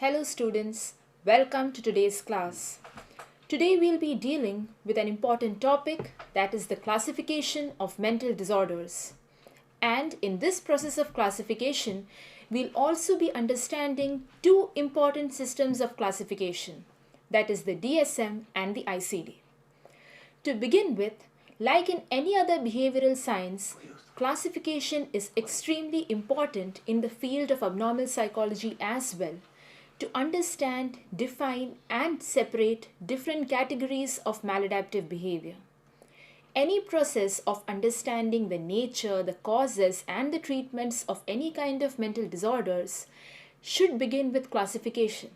Hello students, welcome to today's class. Today we'll be dealing with an important topic, that is the classification of mental disorders. And in this process of classification, we'll also be understanding two important systems of classification, that is the DSM and the ICD. To begin with, like in any other behavioral science, classification is extremely important in the field of abnormal psychology as well, to understand, define, and separate different categories of maladaptive behavior. Any process of understanding the nature, the causes, and the treatments of any kind of mental disorders should begin with classification.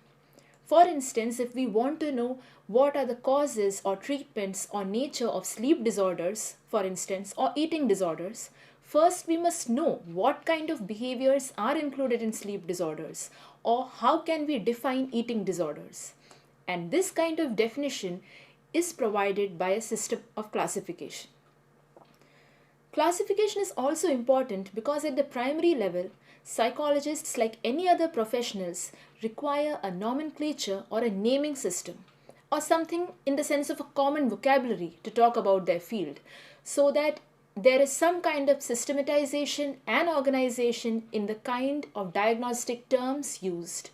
For instance, if we want to know what are the causes or treatments or nature of sleep disorders, for instance, or eating disorders, first we must know what kind of behaviors are included in sleep disorders, or how can we define eating disorders. And this kind of definition is provided by a system of classification. Classification is also important because at the primary level, psychologists, like any other professionals, require a nomenclature or a naming system, or something in the sense of a common vocabulary to talk about their field, so that there is some kind of systematization and organization in the kind of diagnostic terms used.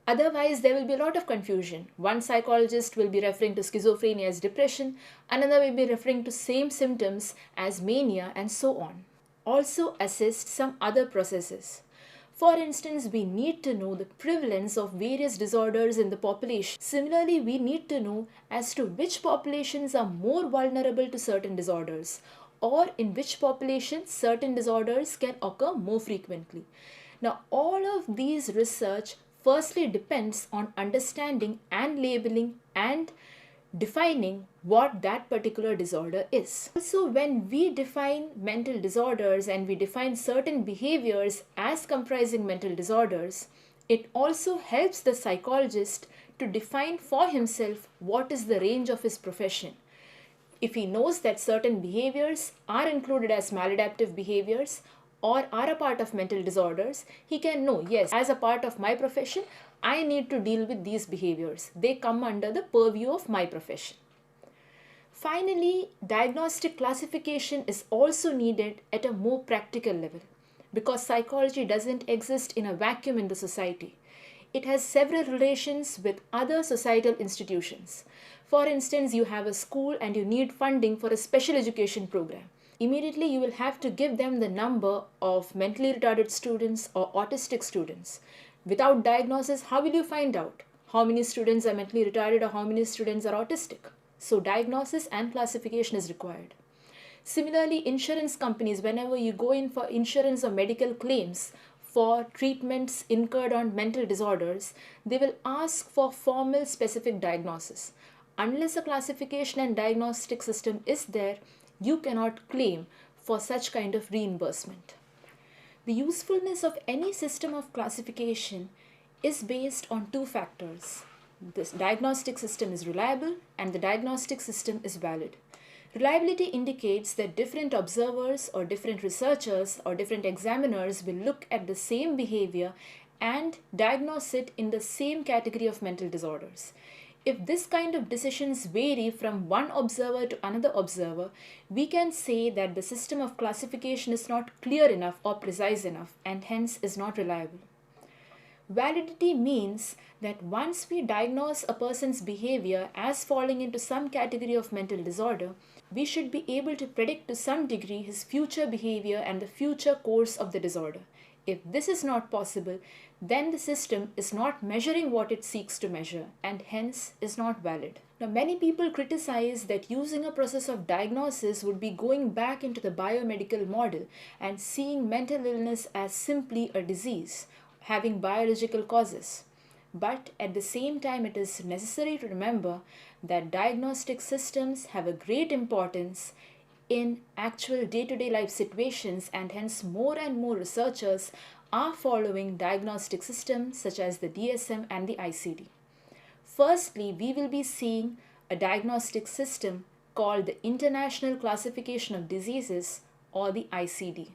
Otherwise, there will be a lot of confusion. One psychologist will be referring to schizophrenia as depression, another will be referring to same symptoms as mania, and so on. Also assist some other processes. For instance, we need to know the prevalence of various disorders in the population. Similarly, we need to know as to which populations are more vulnerable to certain disorders, or in which populations certain disorders can occur more frequently. Now, all of these research firstly depends on understanding and labeling and defining what that particular disorder is. Also, when we define mental disorders and we define certain behaviors as comprising mental disorders, it also helps the psychologist to define for himself what is the range of his profession. If he knows that certain behaviors are included as maladaptive behaviors or are a part of mental disorders, he can know, yes, as a part of my profession, I need to deal with these behaviors. They come under the purview of my profession. Finally, diagnostic classification is also needed at a more practical level because psychology doesn't exist in a vacuum in the society. It has several relations with other societal institutions. For instance, you have a school and you need funding for a special education program. Immediately, you will have to give them the number of mentally retarded students or autistic students. Without diagnosis, how will you find out how many students are mentally retarded or how many students are autistic? So, diagnosis and classification is required. Similarly, insurance companies, whenever you go in for insurance or medical claims for treatments incurred on mental disorders, they will ask for formal specific diagnosis. Unless a classification and diagnostic system is there, you cannot claim for such kind of reimbursement. The usefulness of any system of classification is based on two factors. This diagnostic system is reliable and the diagnostic system is valid. Reliability indicates that different observers or different researchers or different examiners will look at the same behavior and diagnose it in the same category of mental disorders. If this kind of decisions vary from one observer to another observer, we can say that the system of classification is not clear enough or precise enough and hence is not reliable. Validity means that once we diagnose a person's behavior as falling into some category of mental disorder, we should be able to predict to some degree his future behavior and the future course of the disorder. If this is not possible, then the system is not measuring what it seeks to measure and hence is not valid. Now, many people criticize that using a process of diagnosis would be going back into the biomedical model and seeing mental illness as simply a disease having biological causes. But at the same time, it is necessary to remember that diagnostic systems have a great importance in actual day-to-day life situations and hence more and more researchers are following diagnostic systems such as the DSM and the ICD. Firstly, we will be seeing a diagnostic system called the International Classification of Diseases or the ICD.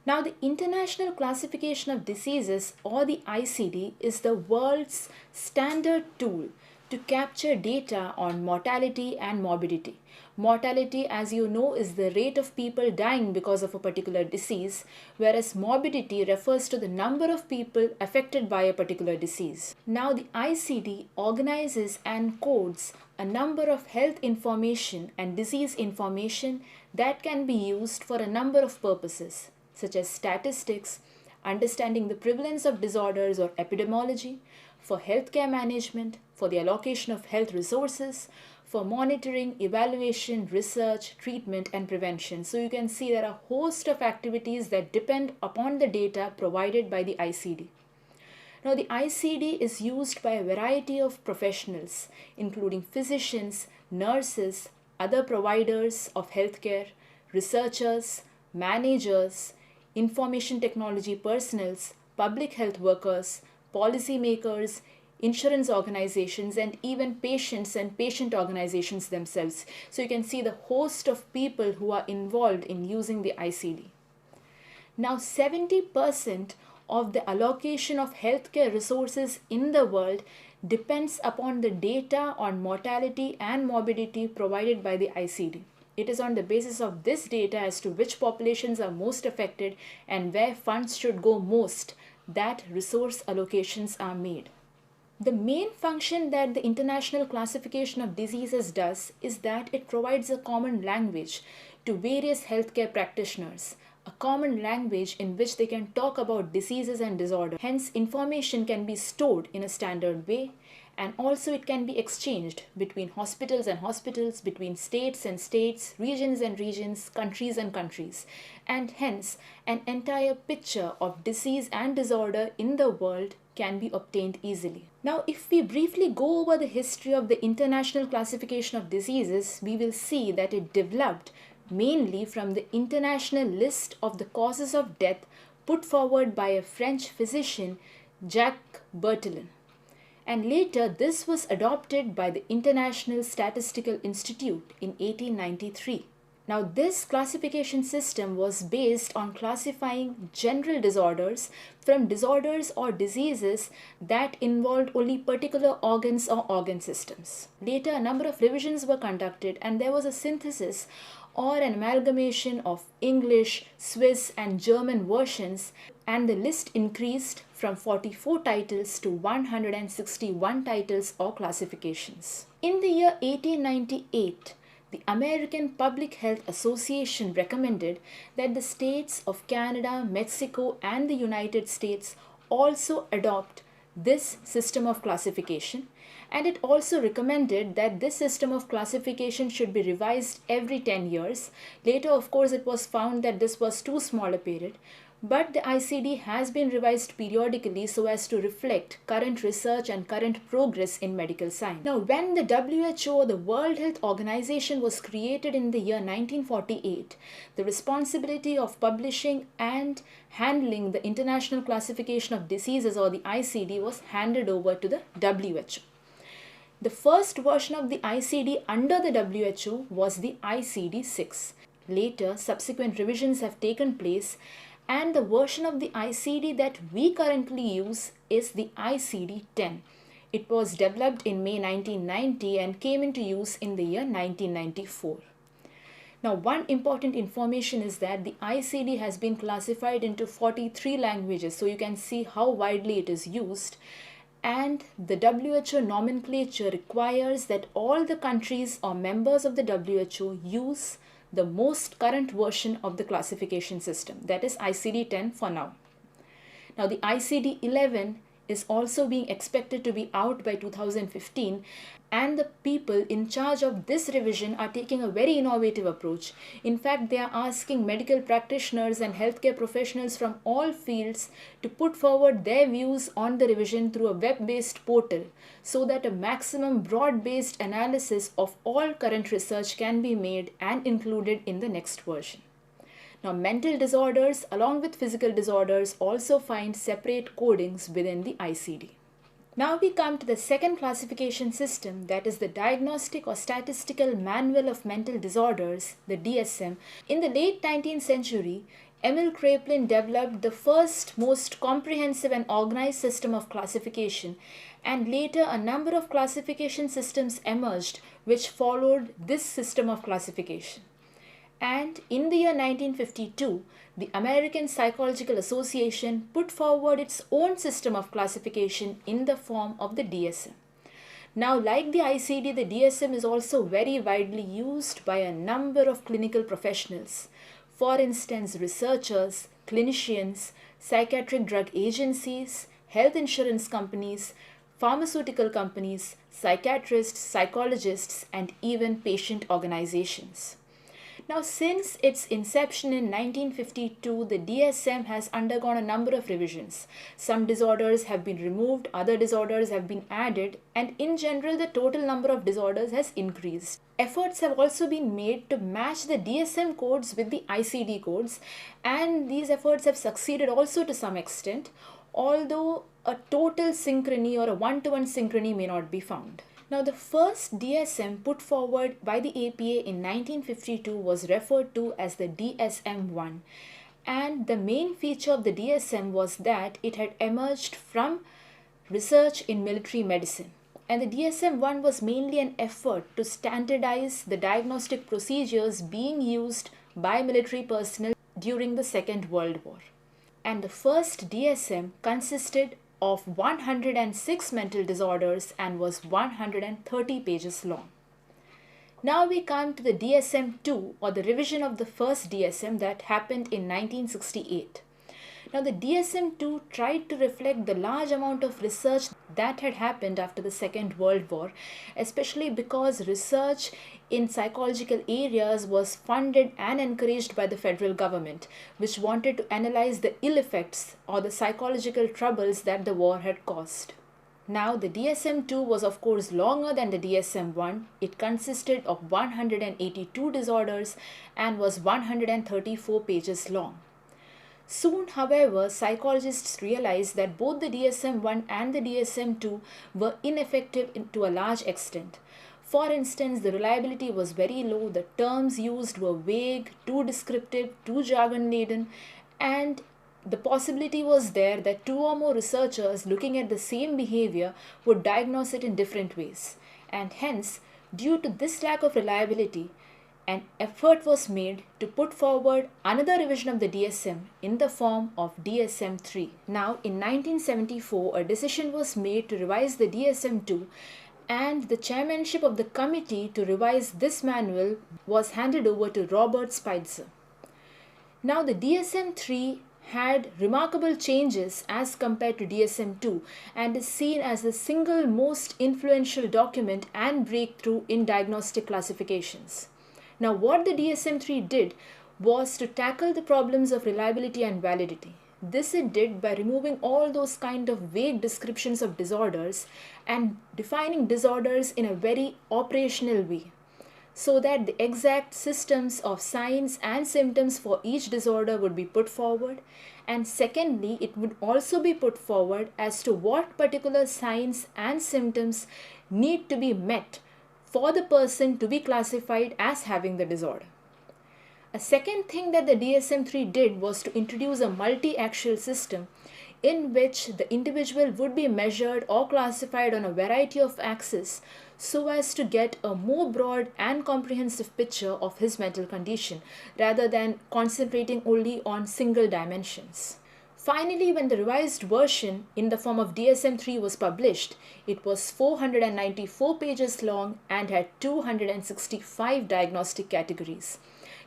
Now, the International Classification of Diseases, or the ICD, is the world's standard tool to capture data on mortality and morbidity. Mortality, as you know, is the rate of people dying because of a particular disease, whereas morbidity refers to the number of people affected by a particular disease. Now, the ICD organizes and codes a number of health information and disease information that can be used for a number of purposes, such as statistics, understanding the prevalence of disorders or epidemiology, for healthcare management, for the allocation of health resources, for monitoring, evaluation, research, treatment, and prevention. So you can see there are a host of activities that depend upon the data provided by the ICD. Now, the ICD is used by a variety of professionals, including physicians, nurses, other providers of healthcare, researchers, managers, information technology personnels, public health workers, policymakers, insurance organizations, and even patients and patient organizations themselves. So you can see the host of people who are involved in using the ICD. Now, 70% of the allocation of healthcare resources in the world depends upon the data on mortality and morbidity provided by the ICD. It is on the basis of this data as to which populations are most affected and where funds should go most that resource allocations are made. The main function that the International Classification of Diseases does is that it provides a common language to various healthcare practitioners, a common language in which they can talk about diseases and disorders. Hence, information can be stored in a standard way, and also it can be exchanged between hospitals and hospitals, between states and states, regions and regions, countries and countries. And hence, an entire picture of disease and disorder in the world can be obtained easily. Now, if we briefly go over the history of the International Classification of Diseases, we will see that it developed mainly from the international list of the causes of death put forward by a French physician, Jacques Berthelin. And later this was adopted by the International Statistical Institute in 1893. Now, this classification system was based on classifying general disorders from disorders or diseases that involved only particular organs or organ systems. Later, a number of revisions were conducted and there was a synthesis or an amalgamation of English, Swiss, and German versions, and the list increased from 44 titles to 161 titles or classifications. In the year 1898, the American Public Health Association recommended that the states of Canada, Mexico, and the United States also adopt this system of classification, and it also recommended that this system of classification should be revised every 10 years. Later, of course, it was found that this was too small a period, but the ICD has been revised periodically so as to reflect current research and current progress in medical science. Now, when the WHO, the World Health Organization, was created in the year 1948, the responsibility of publishing and handling the International Classification of Diseases, or the ICD, was handed over to the WHO. The first version of the ICD under the WHO was the ICD-6. Later, subsequent revisions have taken place, and the version of the ICD that we currently use is the ICD-10. It was developed in May 1990 and came into use in the year 1994. Now, one important information is that the ICD has been classified into 43 languages, so you can see how widely it is used. And the WHO nomenclature requires that all the countries or members of the WHO use the most current version of the classification system, that is ICD-10 for now. Now, the ICD-11 is also being expected to be out by 2015, and the people in charge of this revision are taking a very innovative approach. In fact, they are asking medical practitioners and healthcare professionals from all fields to put forward their views on the revision through a web-based portal so that a maximum broad-based analysis of all current research can be made and included in the next version. Now, mental disorders along with physical disorders also find separate codings within the ICD. Now we come to the second classification system, that is the Diagnostic or Statistical Manual of Mental Disorders, the DSM. In the late 19th century, Emil Kraepelin developed the first most comprehensive and organized system of classification, and later a number of classification systems emerged which followed this system of classification. And in the year 1952, the American Psychological Association put forward its own system of classification in the form of the DSM. Now, like the ICD, the DSM is also very widely used by a number of clinical professionals. For instance, researchers, clinicians, psychiatric drug agencies, health insurance companies, pharmaceutical companies, psychiatrists, psychologists, and even patient organizations. Now, since its inception in 1952, the DSM has undergone a number of revisions. Some disorders have been removed, other disorders have been added, and in general, the total number of disorders has increased. Efforts have also been made to match the DSM codes with the ICD codes, and these efforts have succeeded also to some extent, although a total synchrony or a one-to-one synchrony may not be found. Now, the first DSM put forward by the APA in 1952 was referred to as the DSM-1, and the main feature of the DSM was that it had emerged from research in military medicine. And the DSM-1 was mainly an effort to standardize the diagnostic procedures being used by military personnel during the Second World War. And the first DSM consisted of 106 mental disorders and was 130 pages long. Now we come to the DSM-2, or the revision of the first DSM that happened in 1968. Now the DSM-2 tried to reflect the large amount of research that had happened after the Second World War, especially because research in psychological areas was funded and encouraged by the federal government, which wanted to analyze the ill effects or the psychological troubles that the war had caused. Now, the DSM-2 was of course longer than the DSM-1. It consisted of 182 disorders and was 134 pages long. Soon, however, psychologists realized that both the DSM-1 and the DSM-2 were ineffective to a large extent. For instance, the reliability was very low, the terms used were vague, too descriptive, too jargon-laden, and the possibility was there that two or more researchers looking at the same behavior would diagnose it in different ways. And hence, due to this lack of reliability, an effort was made to put forward another revision of the DSM in the form of DSM-3. Now, in 1974, a decision was made to revise the DSM-2, and the chairmanship of the committee to revise this manual was handed over to Robert Spitzer. Now, the DSM-3 had remarkable changes as compared to DSM-2 and is seen as the single most influential document and breakthrough in diagnostic classifications. Now, what the DSM-3 did was to tackle the problems of reliability and validity. This it did by removing all those kind of vague descriptions of disorders and defining disorders in a very operational way, so that the exact systems of signs and symptoms for each disorder would be put forward. And secondly, it would also be put forward as to what particular signs and symptoms need to be met for the person to be classified as having the disorder. A second thing that the DSM-3 did was to introduce a multiaxial system in which the individual would be measured or classified on a variety of axes so as to get a more broad and comprehensive picture of his mental condition rather than concentrating only on single dimensions. Finally, when the revised version in the form of DSM-3 was published, it was 494 pages long and had 265 diagnostic categories.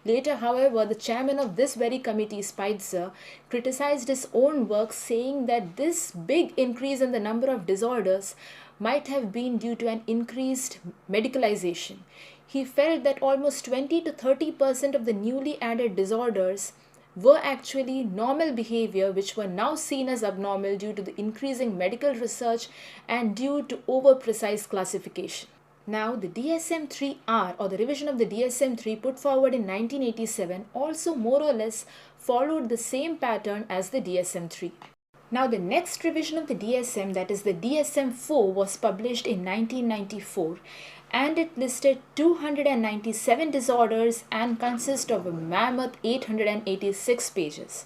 Later, however, the chairman of this very committee, Spitzer, criticized his own work, saying that this big increase in the number of disorders might have been due to an increased medicalization. He felt that almost 20 to 30% of the newly added disorders were actually normal behavior which were now seen as abnormal due to the increasing medical research and due to over-precise classification. Now, the DSM-3R, or the revision of the DSM-3 put forward in 1987, also more or less followed the same pattern as the DSM-3. Now, the next revision of the DSM, that is the DSM-4, was published in 1994, and it listed 297 disorders and consists of a mammoth 886 pages.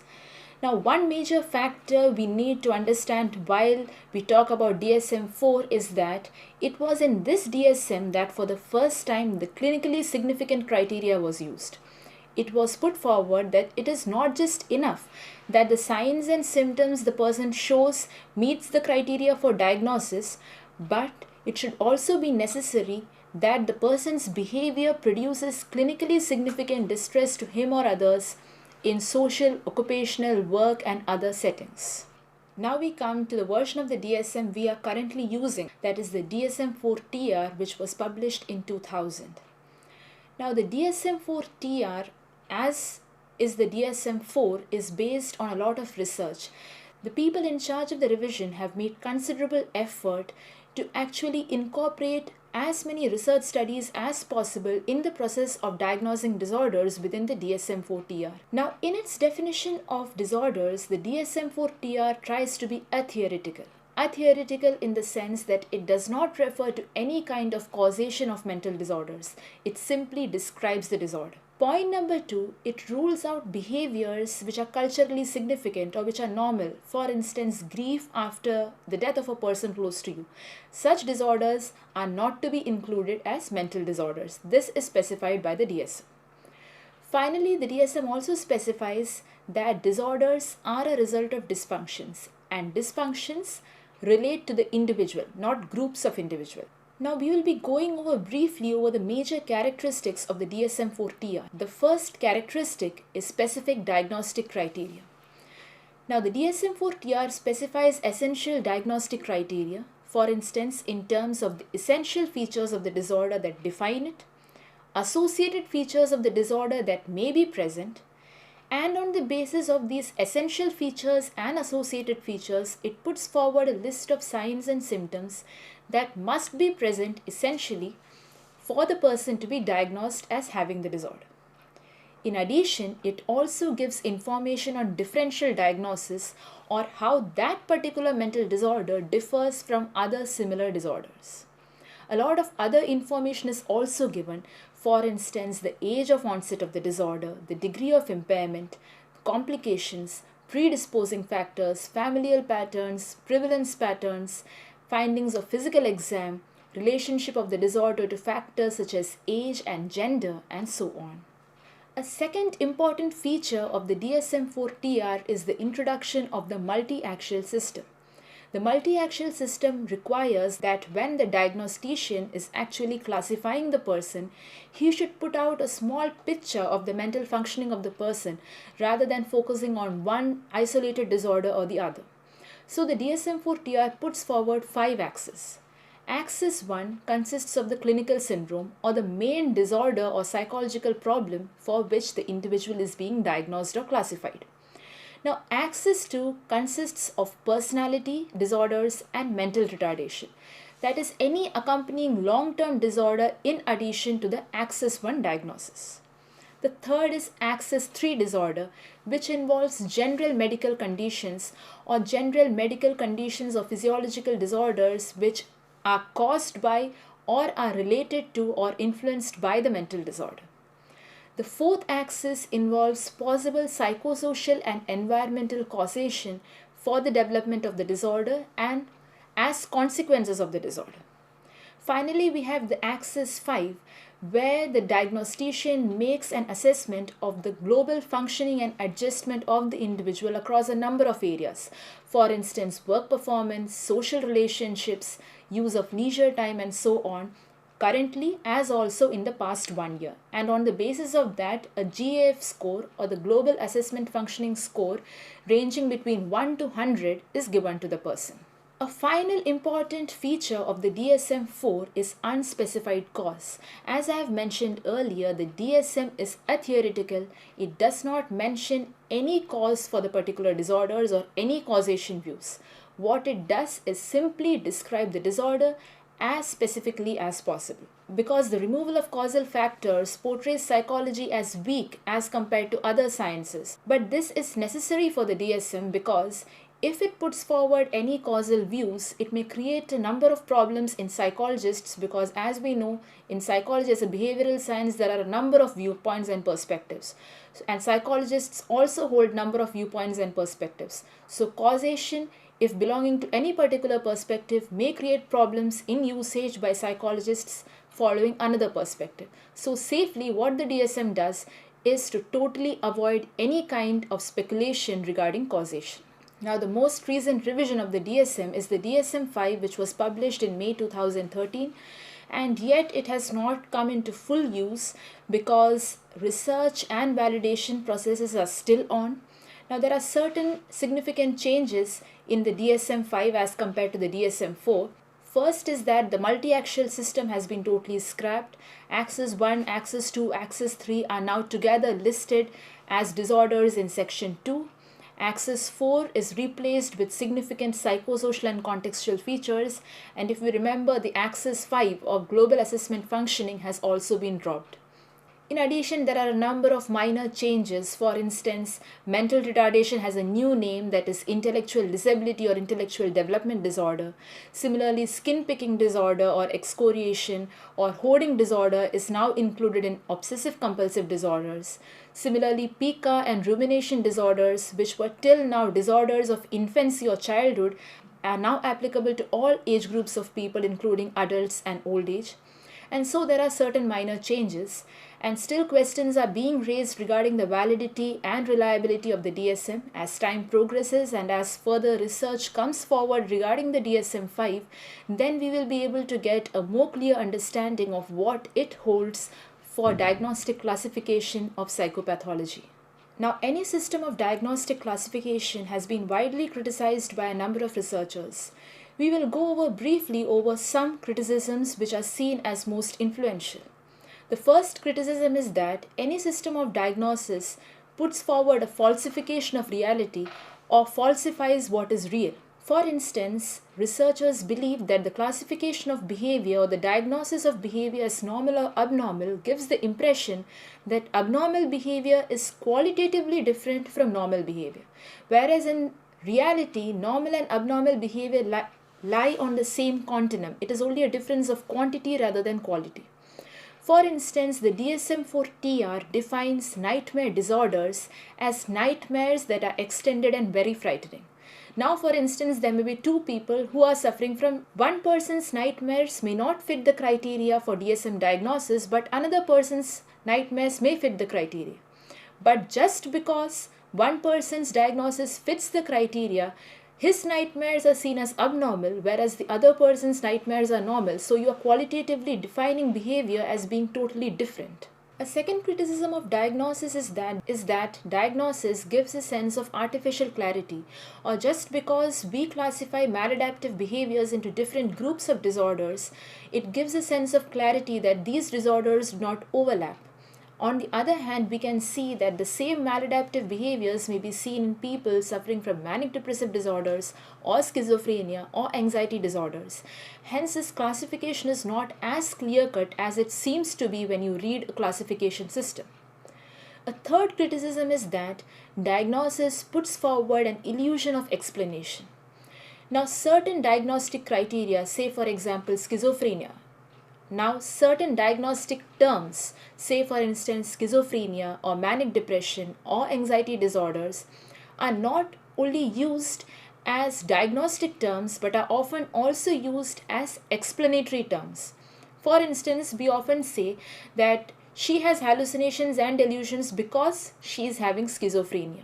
Now, one major factor we need to understand while we talk about DSM-4 is that it was in this DSM that for the first time the clinically significant criteria was used. It was put forward that it is not just enough that the signs and symptoms the person shows meets the criteria for diagnosis, but it should also be necessary that the person's behavior produces clinically significant distress to him or others in social, occupational, work and other settings. Now we come to the version of the DSM we are currently using, that is the DSM-4 TR, which was published in 2000. Now the DSM-4 TR, as is the DSM-4, is based on a lot of research. The people in charge of the revision have made considerable effort to actually incorporate as many research studies as possible in the process of diagnosing disorders within the DSM-4 TR. Now, in its definition of disorders, the DSM-4 TR tries to be atheoretical. Atheoretical in the sense that it does not refer to any kind of causation of mental disorders. It simply describes the disorder. Point number 2, it rules out behaviors which are culturally significant or which are normal. For instance, grief after the death of a person close to you. Such disorders are not to be included as mental disorders. This is specified by the DSM. Finally, the DSM also specifies that disorders are a result of dysfunctions, and dysfunctions relate to the individual, not groups of individuals. Now we will be going briefly over the major characteristics of the DSM-4 TR. The first characteristic is specific diagnostic criteria. Now the DSM-4 TR specifies essential diagnostic criteria, for instance in terms of the essential features of the disorder that define it, associated features of the disorder that may be present, and on the basis of these essential features and associated features, it puts forward a list of signs and symptoms that must be present essentially for the person to be diagnosed as having the disorder. In addition, it also gives information on differential diagnosis or how that particular mental disorder differs from other similar disorders. A lot of other information is also given, for instance, the age of onset of the disorder, the degree of impairment, complications, predisposing factors, familial patterns, prevalence patterns, findings of physical exam, relationship of the disorder to factors such as age and gender, and so on. A second important feature of the DSM-4 TR is the introduction of the multiaxial system. The multiaxial system requires that when the diagnostician is actually classifying the person, he should put out a small picture of the mental functioning of the person rather than focusing on one isolated disorder or the other. So the DSM-4 TR puts forward 5 axes. Axis 1 consists of the clinical syndrome or the main disorder or psychological problem for which the individual is being diagnosed or classified. Now, Axis 2 consists of personality disorders and mental retardation. That is any accompanying long-term disorder in addition to the Axis 1 diagnosis. The third is Axis 3 disorder, which involves general medical conditions or general medical conditions or physiological disorders which are caused by or are related to or influenced by the mental disorder. The fourth axis involves possible psychosocial and environmental causation for the development of the disorder and as consequences of the disorder. Finally, we have the axis 5, where the diagnostician makes an assessment of the global functioning and adjustment of the individual across a number of areas. For instance, work performance, social relationships, use of leisure time, and so on, currently as also in the past 1 year. And on the basis of that, a GAF score or the Global Assessment Functioning Score ranging between 1 to 100 is given to the person. A final important feature of the DSM-4 is unspecified cause. As I have mentioned earlier, the DSM is atheoretical. It does not mention any cause for the particular disorders or any causation views. What it does is simply describe the disorder as specifically as possible. Because the removal of causal factors portrays psychology as weak as compared to other sciences. But this is necessary for the DSM because if it puts forward any causal views, it may create a number of problems in psychologists, because as we know, in psychology as a behavioral science, there are a number of viewpoints and perspectives. And psychologists also hold number of viewpoints and perspectives. So causation, if belonging to any particular perspective, may create problems in usage by psychologists following another perspective. So safely, what the DSM does is to totally avoid any kind of speculation regarding causation. Now, the most recent revision of the DSM is the DSM5, which was published in May 2013, and yet it has not come into full use because research and validation processes are still on. Now, there are certain significant changes in the DSM5 as compared to the DSM4. First is that the multiaxial system has been totally scrapped. Axis 1, Axis 2, Axis 3 are now together listed as disorders in Section 2. Axis 4 is replaced with significant psychosocial and contextual features. And if we remember, the Axis 5 of global assessment functioning has also been dropped. In addition, there are a number of minor changes. For instance, mental retardation has a new name, that is intellectual disability or intellectual development disorder. Similarly, skin picking disorder or excoriation or hoarding disorder is now included in obsessive compulsive disorders. Similarly, pica and rumination disorders, which were till now disorders of infancy or childhood, are now applicable to all age groups of people, including adults and old age. And so there are certain minor changes, and still questions are being raised regarding the validity and reliability of the DSM. As time progresses and as further research comes forward regarding the DSM-5, then we will be able to get a more clear understanding of what it holds for diagnostic classification of psychopathology. Now, any system of diagnostic classification has been widely criticized by a number of researchers. We will go briefly over some criticisms which are seen as most influential. The first criticism is that any system of diagnosis puts forward a falsification of reality or falsifies what is real. For instance, researchers believe that the classification of behavior or the diagnosis of behavior as normal or abnormal gives the impression that abnormal behavior is qualitatively different from normal behavior, whereas in reality, normal and abnormal behavior lie on the same continuum. It is only a difference of quantity rather than quality. For instance, the DSM-4-TR defines nightmare disorders as nightmares that are extended and very frightening. Now, for instance, there may be two people who are suffering from one person's nightmares may not fit the criteria for DSM diagnosis, but another person's nightmares may fit the criteria. But just because one person's diagnosis fits the criteria, his nightmares are seen as abnormal, whereas the other person's nightmares are normal. So you are qualitatively defining behavior as being totally different. A second criticism of diagnosis is that diagnosis gives a sense of artificial clarity, or just because we classify maladaptive behaviors into different groups of disorders, it gives a sense of clarity that these disorders do not overlap. On the other hand, we can see that the same maladaptive behaviors may be seen in people suffering from manic depressive disorders or schizophrenia or anxiety disorders. Hence, this classification is not as clear-cut as it seems to be when you read a classification system. A third criticism is that diagnosis puts forward an illusion of explanation. Now, certain diagnostic criteria, say for example schizophrenia, now, certain diagnostic terms, say for instance schizophrenia or manic depression or anxiety disorders, are not only used as diagnostic terms but are often also used as explanatory terms. For instance, we often say that she has hallucinations and delusions because she is having schizophrenia.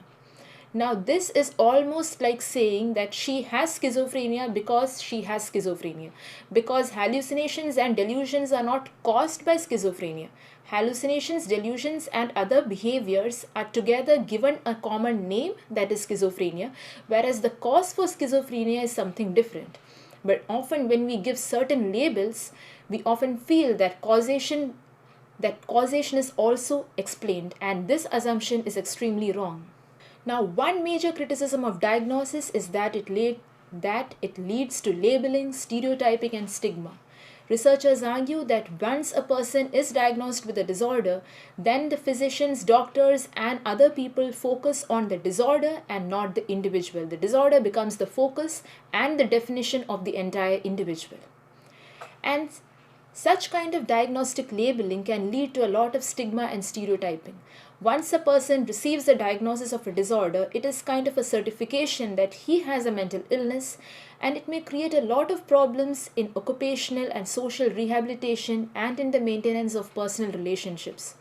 Now, this is almost like saying that she has schizophrenia because she has schizophrenia, because hallucinations and delusions are not caused by schizophrenia. Hallucinations, delusions, and other behaviors are together given a common name, that is schizophrenia, whereas the cause for schizophrenia is something different. But often when we give certain labels, we often feel that causation is also explained, and this assumption is extremely wrong. Now, one major criticism of diagnosis is that it leads to labeling, stereotyping, and stigma. Researchers argue that once a person is diagnosed with a disorder, then the physicians, doctors, and other people focus on the disorder and not the individual. The disorder becomes the focus and the definition of the entire individual. And such kind of diagnostic labeling can lead to a lot of stigma and stereotyping. Once a person receives a diagnosis of a disorder, it is kind of a certification that he has a mental illness, and it may create a lot of problems in occupational and social rehabilitation and in the maintenance of personal relationships.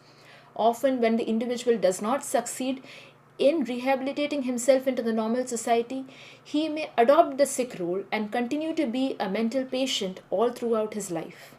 Often, when the individual does not succeed in rehabilitating himself into the normal society, he may adopt the sick role and continue to be a mental patient all throughout his life.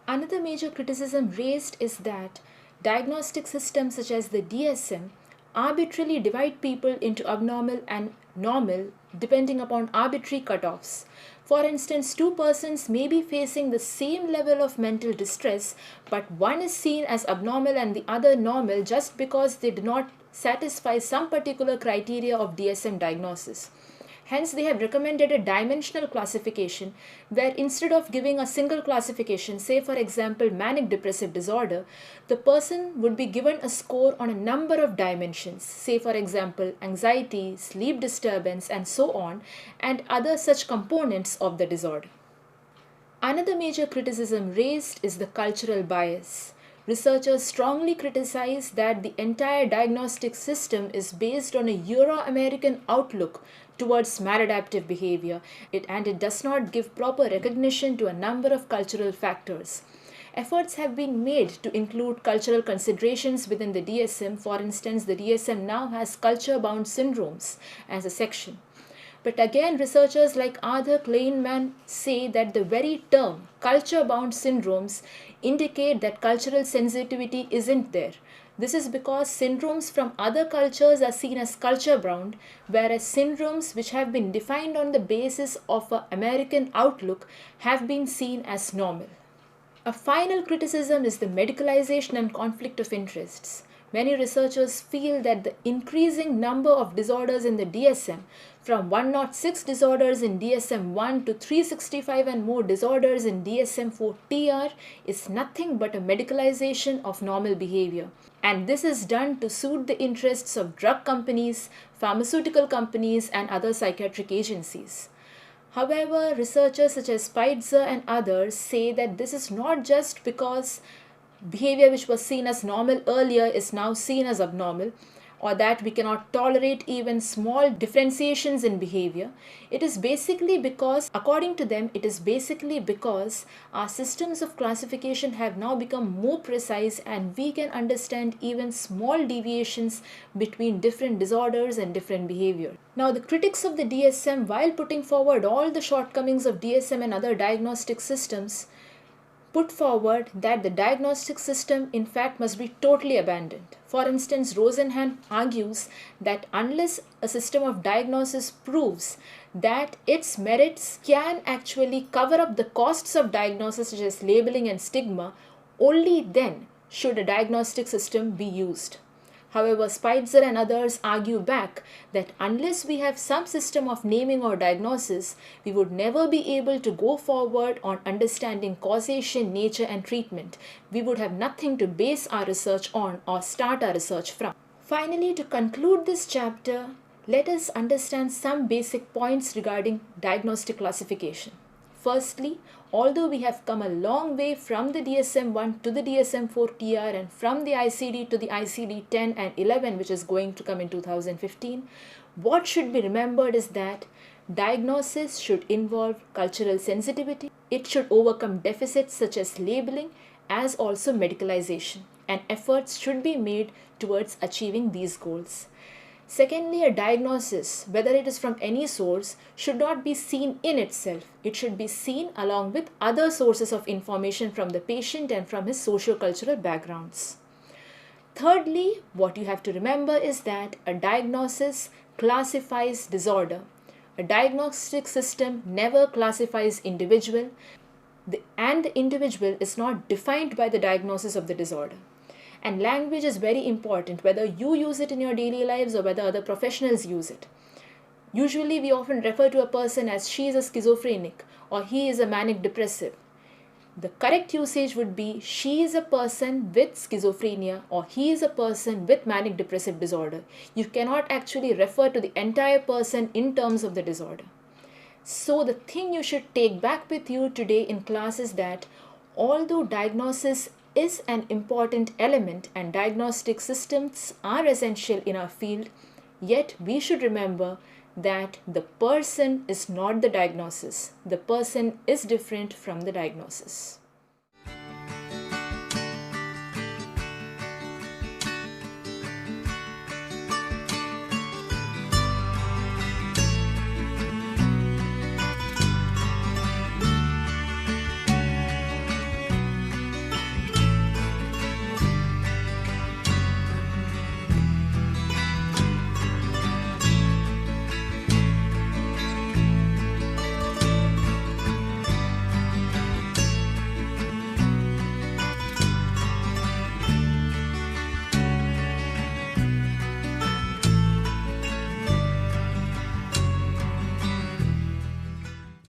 Another major criticism raised is that diagnostic systems such as the DSM arbitrarily divide people into abnormal and normal depending upon arbitrary cutoffs. For instance, two persons may be facing the same level of mental distress, but one is seen as abnormal and the other normal just because they do not satisfy some particular criteria of DSM diagnosis. Hence, they have recommended a dimensional classification where instead of giving a single classification, say for example manic depressive disorder, the person would be given a score on a number of dimensions, say for example anxiety, sleep disturbance, and so on, and other such components of the disorder. Another major criticism raised is the cultural bias. Researchers strongly criticize that the entire diagnostic system is based on a Euro-American outlook towards maladaptive behavior, and it does not give proper recognition to a number of cultural factors. Efforts have been made to include cultural considerations within the DSM. For instance, the DSM now has culture-bound syndromes as a section. But again, researchers like Arthur Kleinman say that the very term culture-bound syndromes indicate that cultural sensitivity isn't there. This is because syndromes from other cultures are seen as culture-bound, whereas syndromes which have been defined on the basis of an American outlook have been seen as normal. A final criticism is the medicalization and conflict of interests. Many researchers feel that the increasing number of disorders in the DSM, from 106 disorders in DSM-1 to 365 and more disorders in DSM-4-TR, is nothing but a medicalization of normal behavior. And this is done to suit the interests of drug companies, pharmaceutical companies, and other psychiatric agencies. However, researchers such as Spitzer and others say that this is not just because behavior which was seen as normal earlier is now seen as abnormal, or that we cannot tolerate even small differentiations in behavior. It is basically because, according to them, it is basically because our systems of classification have now become more precise and we can understand even small deviations between different disorders and different behavior. Now, the critics of the DSM, while putting forward all the shortcomings of DSM and other diagnostic systems, put forward that the diagnostic system in fact must be totally abandoned. For instance, Rosenhan argues that unless a system of diagnosis proves that its merits can actually cover up the costs of diagnosis such as labeling and stigma, only then should a diagnostic system be used. However, Spitzer and others argue back that unless we have some system of naming or diagnosis, we would never be able to go forward on understanding causation, nature, and treatment. We would have nothing to base our research on or start our research from. Finally, to conclude this chapter, let us understand some basic points regarding diagnostic classification. Firstly, although we have come a long way from the DSM-1 to the DSM-4-TR and from the ICD to the ICD-10 and 11, which is going to come in 2015, what should be remembered is that diagnosis should involve cultural sensitivity. It should overcome deficits such as labeling as also medicalization, and efforts should be made towards achieving these goals. Secondly, a diagnosis, whether it is from any source, should not be seen in itself. It should be seen along with other sources of information from the patient and from his socio-cultural backgrounds. Thirdly, what you have to remember is that a diagnosis classifies disorder. A diagnostic system never classifies individual, and the individual is not defined by the diagnosis of the disorder. And language is very important, whether you use it in your daily lives or whether other professionals use it. Usually we often refer to a person as she is a schizophrenic, or he is a manic depressive. The correct usage would be she is a person with schizophrenia or he is a person with manic depressive disorder. You cannot actually refer to the entire person in terms of the disorder. So the thing you should take back with you today in class is that although diagnosis is an important element and diagnostic systems are essential in our field, yet we should remember that the person is not the diagnosis. The person is different from the diagnosis.